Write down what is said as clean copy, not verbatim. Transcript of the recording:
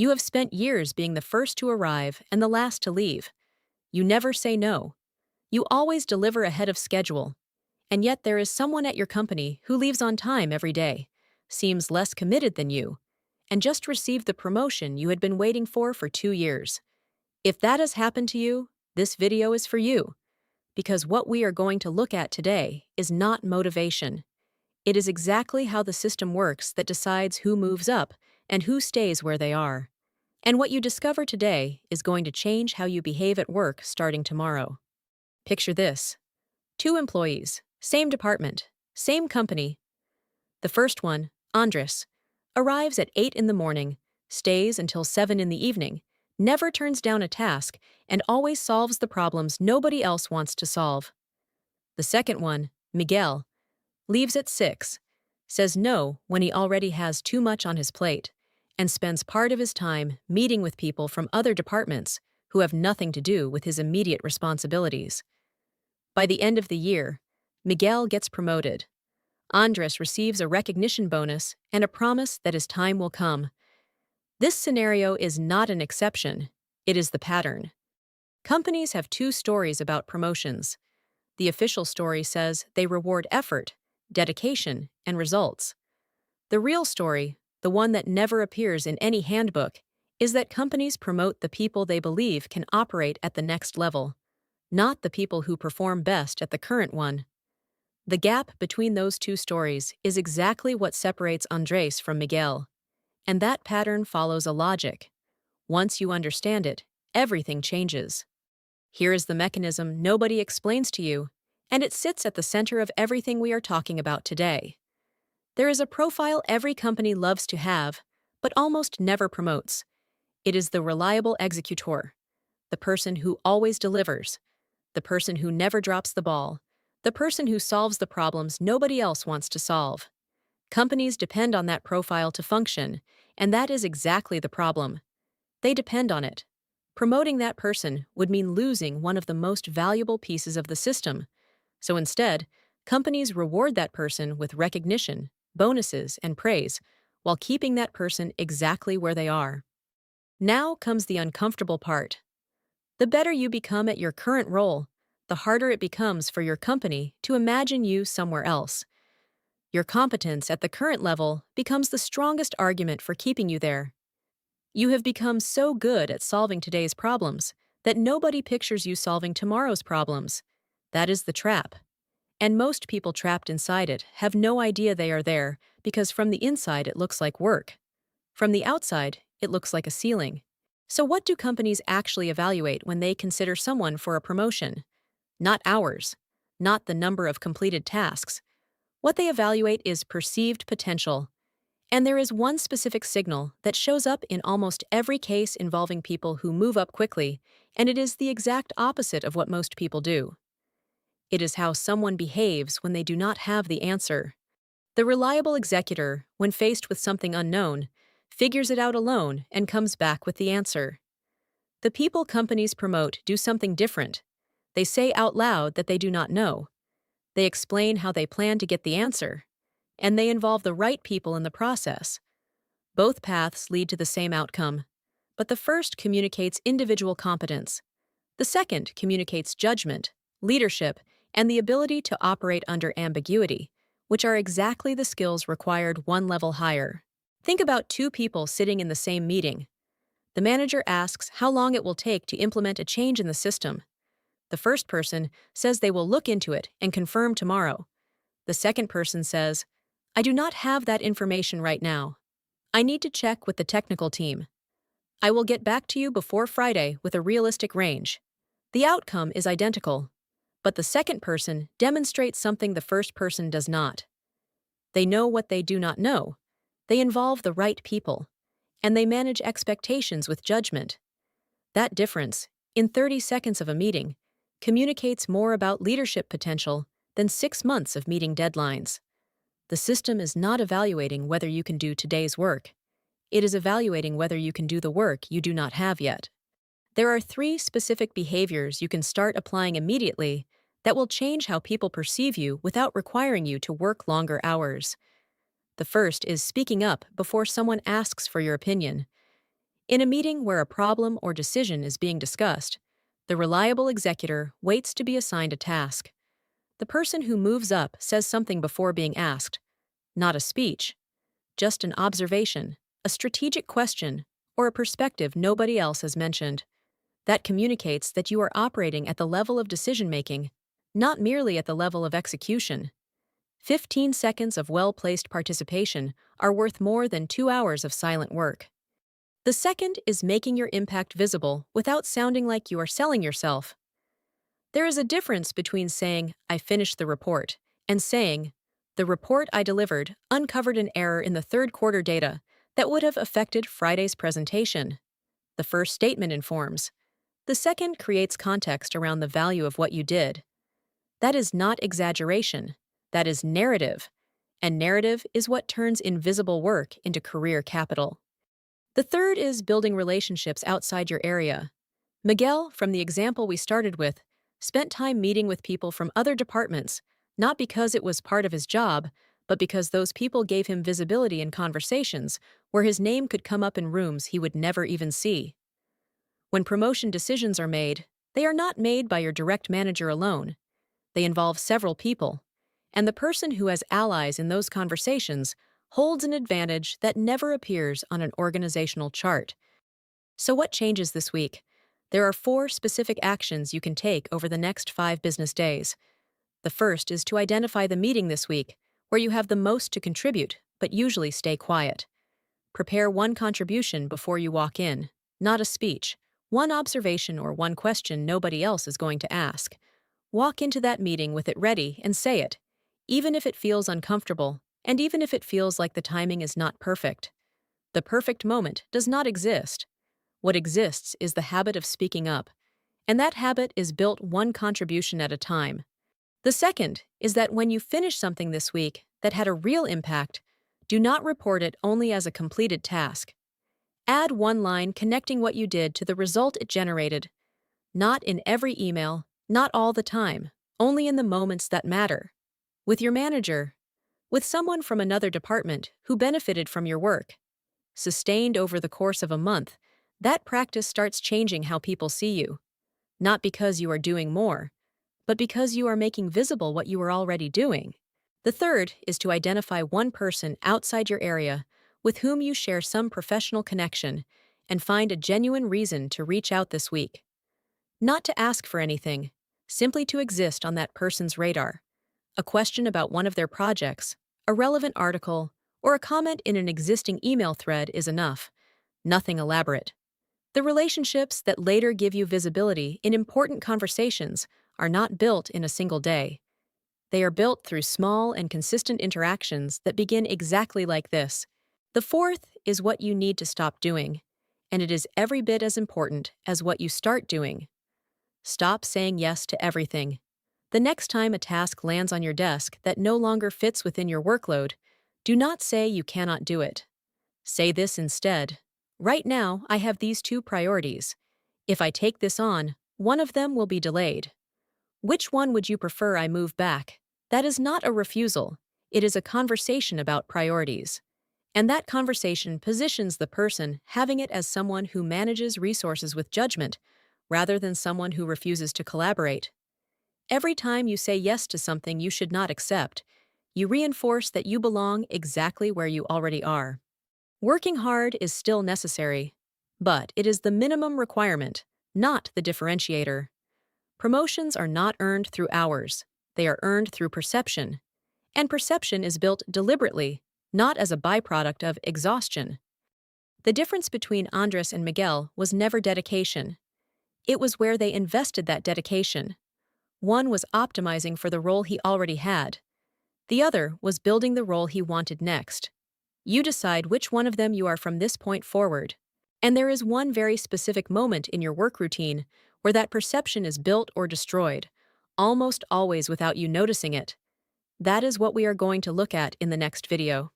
You have spent years being the first to arrive and the last to leave. You never say no. You always deliver ahead of schedule. And yet there is someone at your company who leaves on time every day, seems less committed than you, and just received the promotion you had been waiting for 2 years. If that has happened to you, this video is for you. Because what we are going to look at today is not motivation. It is exactly how the system works that decides who moves up and who stays where they are. And what you discover today is going to change how you behave at work starting tomorrow. Picture this. Two employees, same department, same company. The first one, Andres, arrives at 8 in the morning, stays until 7 in the evening, never turns down a task, and always solves the problems nobody else wants to solve. The second one, Miguel, leaves at 6, says no when he already has too much on his plate, and spends part of his time meeting with people from other departments who have nothing to do with his immediate responsibilities. By the end of the year, Miguel gets promoted. Andres receives a recognition bonus and a promise that his time will come. This scenario is not an exception, it is the pattern. Companies have two stories about promotions. The official story says they reward effort, dedication, and results. The real story, the one that never appears in any handbook, is that companies promote the people they believe can operate at the next level, not the people who perform best at the current one. The gap between those two stories is exactly what separates Andres from Miguel. And that pattern follows a logic. Once you understand it, everything changes. Here is the mechanism nobody explains to you, and it sits at the center of everything we are talking about today. There is a profile every company loves to have, but almost never promotes. It is the reliable executor, the person who always delivers, the person who never drops the ball, the person who solves the problems nobody else wants to solve. Companies depend on that profile to function, and that is exactly the problem. They depend on it. Promoting that person would mean losing one of the most valuable pieces of the system. So instead, companies reward that person with recognition, bonuses, and praise, while keeping that person exactly where they are. Now comes the uncomfortable part. The better you become at your current role, the harder it becomes for your company to imagine you somewhere else. Your competence at the current level becomes the strongest argument for keeping you there. You have become so good at solving today's problems that nobody pictures you solving tomorrow's problems. That is the trap. And most people trapped inside it have no idea they are there because from the inside it looks like work. From the outside, it looks like a ceiling. So what do companies actually evaluate when they consider someone for a promotion? Not hours, not the number of completed tasks. What they evaluate is perceived potential. And there is one specific signal that shows up in almost every case involving people who move up quickly, and it is the exact opposite of what most people do. It is how someone behaves when they do not have the answer. The reliable executor, when faced with something unknown, figures it out alone and comes back with the answer. The people companies promote do something different. They say out loud that they do not know. They explain how they plan to get the answer, and they involve the right people in the process. Both paths lead to the same outcome, but the first communicates individual competence. The second communicates judgment, leadership, and the ability to operate under ambiguity, which are exactly the skills required one level higher. Think about two people sitting in the same meeting. The manager asks how long it will take to implement a change in the system. The first person says they will look into it and confirm tomorrow. The second person says, I do not have that information right now. I need to check with the technical team. I will get back to you before Friday with a realistic range. The outcome is identical, but the second person demonstrates something the first person does not. They know what they do not know. They involve the right people, and they manage expectations with judgment. That difference, in 30 seconds of a meeting, communicates more about leadership potential than 6 months of meeting deadlines. The system is not evaluating whether you can do today's work. It is evaluating whether you can do the work you do not have yet. There are 3 specific behaviors you can start applying immediately that will change how people perceive you without requiring you to work longer hours. The first is speaking up before someone asks for your opinion. In a meeting where a problem or decision is being discussed, the reliable executor waits to be assigned a task. The person who moves up says something before being asked, not a speech, just an observation, a strategic question, or a perspective nobody else has mentioned. That communicates that you are operating at the level of decision-making, not merely at the level of execution. 15 seconds of well-placed participation are worth more than 2 hours of silent work. The second is making your impact visible without sounding like you are selling yourself. There is a difference between saying, "I finished the report," and saying, "The report I delivered uncovered an error in the third quarter data that would have affected Friday's presentation." The first statement informs. The second creates context around the value of what you did. That is not exaggeration. That is narrative. And narrative is what turns invisible work into career capital. The third is building relationships outside your area. Miguel, from the example we started with, spent time meeting with people from other departments, not because it was part of his job, but because those people gave him visibility in conversations where his name could come up in rooms he would never even see. When promotion decisions are made, they are not made by your direct manager alone. They involve several people, and the person who has allies in those conversations holds an advantage that never appears on an organizational chart. So what changes this week? There are 4 specific actions you can take over the next 5 business days. The first is to identify the meeting this week where you have the most to contribute, but usually stay quiet. Prepare one contribution before you walk in, not a speech, one observation or one question nobody else is going to ask. Walk into that meeting with it ready and say it, even if it feels uncomfortable, and even if it feels like the timing is not perfect. The perfect moment does not exist. What exists is the habit of speaking up, and that habit is built one contribution at a time. The second is that when you finish something this week that had a real impact, do not report it only as a completed task. Add one line connecting what you did to the result it generated. Not in every email, not all the time, only in the moments that matter. With your manager, with someone from another department who benefited from your work. Sustained over the course of a month, that practice starts changing how people see you. Not because you are doing more, but because you are making visible what you are already doing. The third is to identify one person outside your area with whom you share some professional connection and find a genuine reason to reach out this week. Not to ask for anything, simply to exist on that person's radar. A question about one of their projects, a relevant article, or a comment in an existing email thread is enough. Nothing elaborate. The relationships that later give you visibility in important conversations are not built in a single day. They are built through small and consistent interactions that begin exactly like this. The fourth is what you need to stop doing, and it is every bit as important as what you start doing. Stop saying yes to everything. The next time a task lands on your desk that no longer fits within your workload, do not say you cannot do it. Say this instead. Right now, I have these 2 priorities. If I take this on, one of them will be delayed. Which one would you prefer I move back? That is not a refusal. It is a conversation about priorities. And that conversation positions the person having it as someone who manages resources with judgment, rather than someone who refuses to collaborate. Every time you say yes to something you should not accept, you reinforce that you belong exactly where you already are. Working hard is still necessary, but it is the minimum requirement, not the differentiator. Promotions are not earned through hours, they are earned through perception. And perception is built deliberately, not as a byproduct of exhaustion. The difference between Andres and Miguel was never dedication. It was where they invested that dedication. One was optimizing for the role he already had. The other was building the role he wanted next. You decide which one of them you are from this point forward. And there is one very specific moment in your work routine where that perception is built or destroyed, almost always without you noticing it. That is what we are going to look at in the next video.